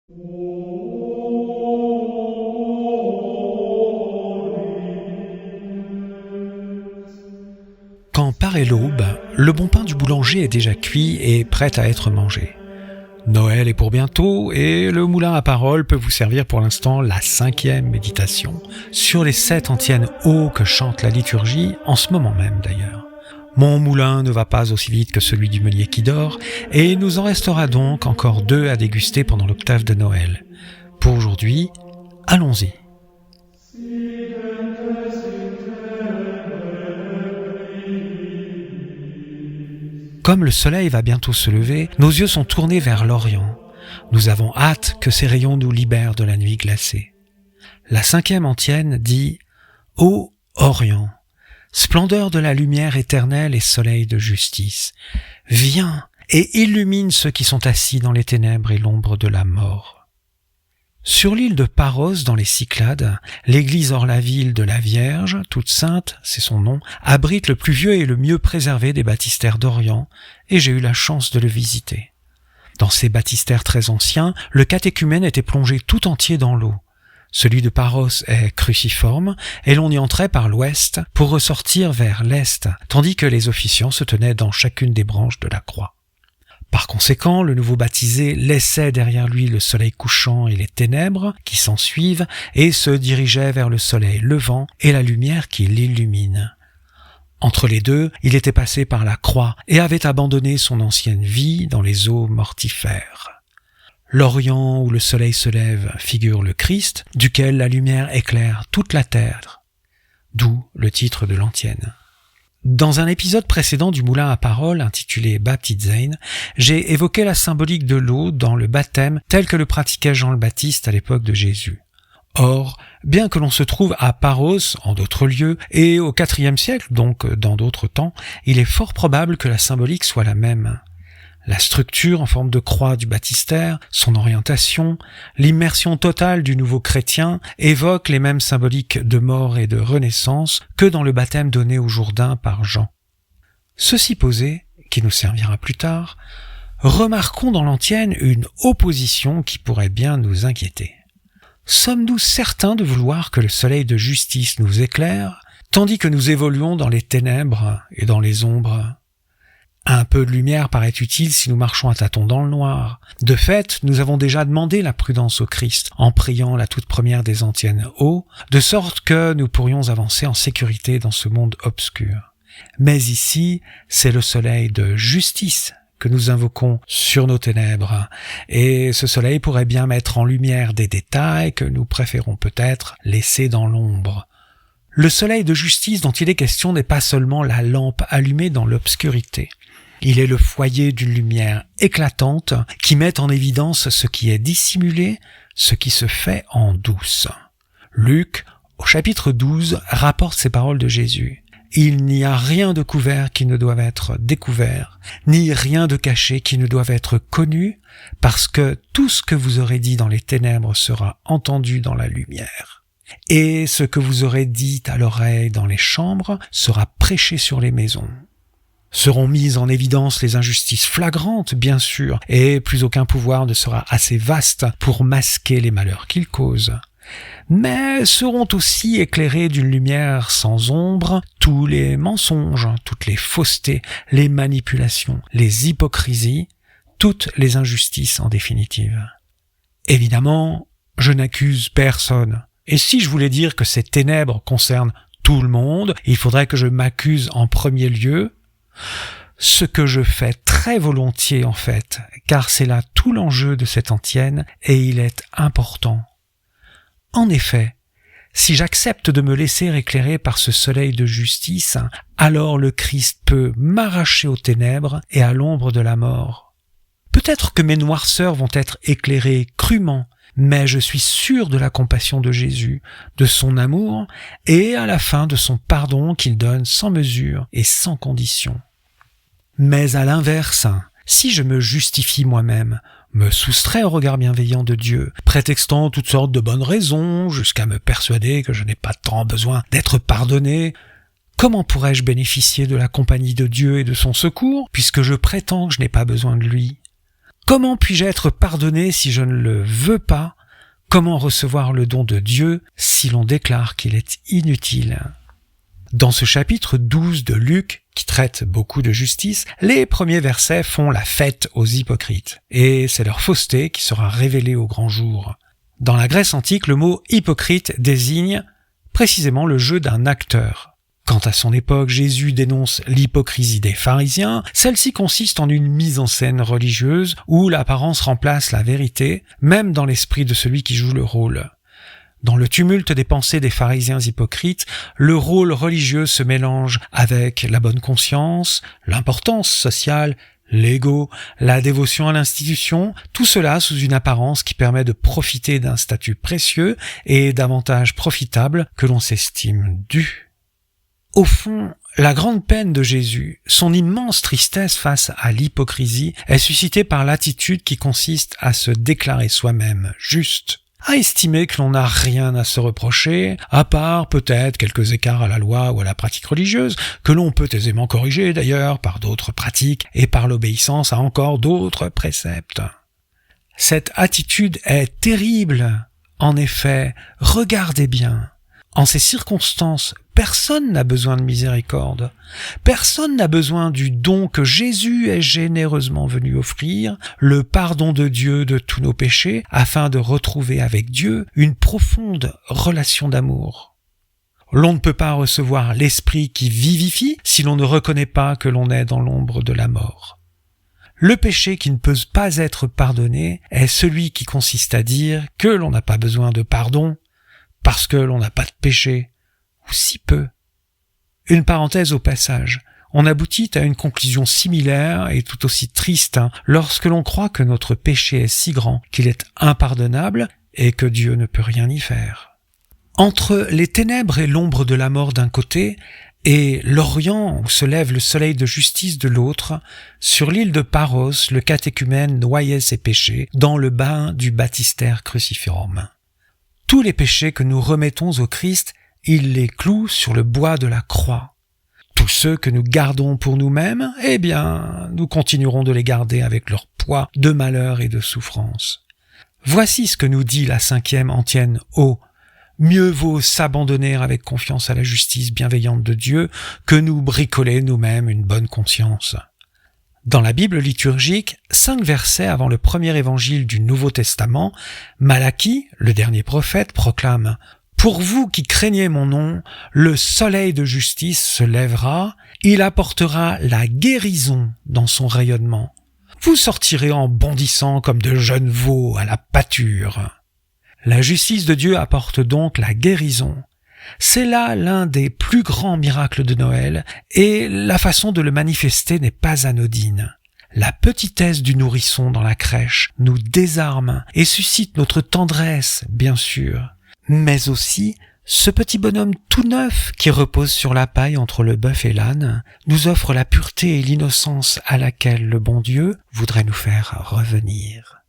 Quand paraît l'aube, le bon pain du boulanger est déjà cuit et prêt à être mangé. Noël est pour bientôt et le moulin à paroles peut vous servir pour l'instant la 5e méditation sur les 7 antiennes O que chante la liturgie, en ce moment même d'ailleurs. Mon moulin ne va pas aussi vite que celui du meunier qui dort et il nous en restera donc encore 2 à déguster pendant l'octave de Noël. Pour aujourd'hui, allons-y. Comme le soleil va bientôt se lever, nos yeux sont tournés vers l'Orient. Nous avons hâte que ces rayons nous libèrent de la nuit glacée. La 5e antienne dit « Ô Orient, splendeur de la lumière éternelle et soleil de justice, viens et illumine ceux qui sont assis dans les ténèbres et l'ombre de la mort. » Sur l'île de Paros, dans les Cyclades, l'église hors la ville de la Vierge, toute sainte, c'est son nom, abrite le plus vieux et le mieux préservé des baptistères d'Orient, et j'ai eu la chance de le visiter. Dans ces baptistères très anciens, le catéchumène était plongé tout entier dans l'eau. Celui de Paros est cruciforme, et l'on y entrait par l'ouest pour ressortir vers l'est, tandis que les officiants se tenaient dans chacune des branches de la croix. Par conséquent, le nouveau baptisé laissait derrière lui le soleil couchant et les ténèbres qui s'ensuivent et se dirigeait vers le soleil levant et la lumière qui l'illumine. Entre les deux, il était passé par la croix et avait abandonné son ancienne vie dans les eaux mortifères. L'Orient où le soleil se lève figure le Christ, duquel la lumière éclaire toute la terre, d'où le titre de l'antienne. Dans un épisode précédent du Moulin à paroles intitulé Baptizein, j'ai évoqué la symbolique de l'eau dans le baptême tel que le pratiquait Jean le Baptiste à l'époque de Jésus. Or, bien que l'on se trouve à Paros, en d'autres lieux, et au IVe siècle, donc dans d'autres temps, il est fort probable que la symbolique soit la même. La structure en forme de croix du baptistère, son orientation, l'immersion totale du nouveau chrétien évoquent les mêmes symboliques de mort et de renaissance que dans le baptême donné au Jourdain par Jean. Ceci posé, qui nous servira plus tard, remarquons dans l'antienne une opposition qui pourrait bien nous inquiéter. Sommes-nous certains de vouloir que le soleil de justice nous éclaire, tandis que nous évoluons dans les ténèbres et dans les ombres ? Un peu de lumière paraît utile si nous marchons à tâtons dans le noir. De fait, nous avons déjà demandé la prudence au Christ en priant la toute première des antiennes O, de sorte que nous pourrions avancer en sécurité dans ce monde obscur. Mais ici, c'est le soleil de justice que nous invoquons sur nos ténèbres, et ce soleil pourrait bien mettre en lumière des détails que nous préférons peut-être laisser dans l'ombre. Le soleil de justice dont il est question n'est pas seulement la lampe allumée dans l'obscurité. Il est le foyer d'une lumière éclatante qui met en évidence ce qui est dissimulé, ce qui se fait en douce. Luc, au chapitre 12, rapporte ces paroles de Jésus. « Il n'y a rien de couvert qui ne doive être découvert, ni rien de caché qui ne doive être connu, parce que tout ce que vous aurez dit dans les ténèbres sera entendu dans la lumière. Et ce que vous aurez dit à l'oreille dans les chambres sera prêché sur les maisons. » Seront mises en évidence les injustices flagrantes, bien sûr, et plus aucun pouvoir ne sera assez vaste pour masquer les malheurs qu'ils causent. Mais seront aussi éclairés d'une lumière sans ombre tous les mensonges, toutes les faussetés, les manipulations, les hypocrisies, toutes les injustices en définitive. Évidemment, je n'accuse personne. Et si je voulais dire que ces ténèbres concernent tout le monde, il faudrait que je m'accuse en premier lieu, ce que je fais très volontiers en fait, car c'est là tout l'enjeu de cette antienne et il est important. En effet, si j'accepte de me laisser éclairer par ce soleil de justice, alors le Christ peut m'arracher aux ténèbres et à l'ombre de la mort. Peut-être que mes noirceurs vont être éclairées crûment, mais je suis sûr de la compassion de Jésus, de son amour et à la fin de son pardon qu'il donne sans mesure et sans condition. Mais à l'inverse, si je me justifie moi-même, me soustrais au regard bienveillant de Dieu, prétextant toutes sortes de bonnes raisons, jusqu'à me persuader que je n'ai pas tant besoin d'être pardonné, comment pourrais-je bénéficier de la compagnie de Dieu et de son secours, puisque je prétends que je n'ai pas besoin de lui ? Comment puis-je être pardonné si je ne le veux pas? Comment recevoir le don de Dieu si l'on déclare qu'il est inutile? Dans ce chapitre 12 de Luc, qui traite beaucoup de justice, les premiers versets font la fête aux hypocrites, et c'est leur fausseté qui sera révélée au grand jour. Dans la Grèce antique, le mot hypocrite désigne précisément le jeu d'un acteur. Quand à son époque Jésus dénonce l'hypocrisie des pharisiens, celle-ci consiste en une mise en scène religieuse où l'apparence remplace la vérité, même dans l'esprit de celui qui joue le rôle. Dans le tumulte des pensées des pharisiens hypocrites, le rôle religieux se mélange avec la bonne conscience, l'importance sociale, l'ego, la dévotion à l'institution, tout cela sous une apparence qui permet de profiter d'un statut précieux et d'avantages profitables que l'on s'estime dus. Au fond, la grande peine de Jésus, son immense tristesse face à l'hypocrisie, est suscitée par l'attitude qui consiste à se déclarer soi-même juste, à estimer que l'on n'a rien à se reprocher, à part peut-être quelques écarts à la loi ou à la pratique religieuse, que l'on peut aisément corriger d'ailleurs par d'autres pratiques et par l'obéissance à encore d'autres préceptes. Cette attitude est terrible. En effet, regardez bien. En ces circonstances, personne n'a besoin de miséricorde. Personne n'a besoin du don que Jésus est généreusement venu offrir, le pardon de Dieu de tous nos péchés, afin de retrouver avec Dieu une profonde relation d'amour. L'on ne peut pas recevoir l'Esprit qui vivifie si l'on ne reconnaît pas que l'on est dans l'ombre de la mort. Le péché qui ne peut pas être pardonné est celui qui consiste à dire que l'on n'a pas besoin de pardon, parce que l'on n'a pas de péché, ou si peu. Une parenthèse au passage, on aboutit à une conclusion similaire et tout aussi triste lorsque l'on croit que notre péché est si grand qu'il est impardonnable et que Dieu ne peut rien y faire. Entre les ténèbres et l'ombre de la mort d'un côté et l'Orient où se lève le soleil de justice de l'autre, sur l'île de Paros, le catéchumène noyait ses péchés dans le bain du baptistère crucifiorum. Tous les péchés que nous remettons au Christ, il les cloue sur le bois de la croix. Tous ceux que nous gardons pour nous-mêmes, eh bien, nous continuerons de les garder avec leur poids de malheur et de souffrance. Voici ce que nous dit la 5e antienne O. Mieux vaut s'abandonner avec confiance à la justice bienveillante de Dieu que nous bricoler nous-mêmes une bonne conscience. Dans la Bible liturgique, 5 versets avant le premier évangile du Nouveau Testament, Malachie, le dernier prophète, proclame « Pour vous qui craignez mon nom, le soleil de justice se lèvera, il apportera la guérison dans son rayonnement. Vous sortirez en bondissant comme de jeunes veaux à la pâture. » La justice de Dieu apporte donc la guérison. C'est là l'un des plus grands miracles de Noël, et la façon de le manifester n'est pas anodine. La petitesse du nourrisson dans la crèche nous désarme et suscite notre tendresse, bien sûr. Mais aussi, ce petit bonhomme tout neuf qui repose sur la paille entre le bœuf et l'âne nous offre la pureté et l'innocence à laquelle le bon Dieu voudrait nous faire revenir.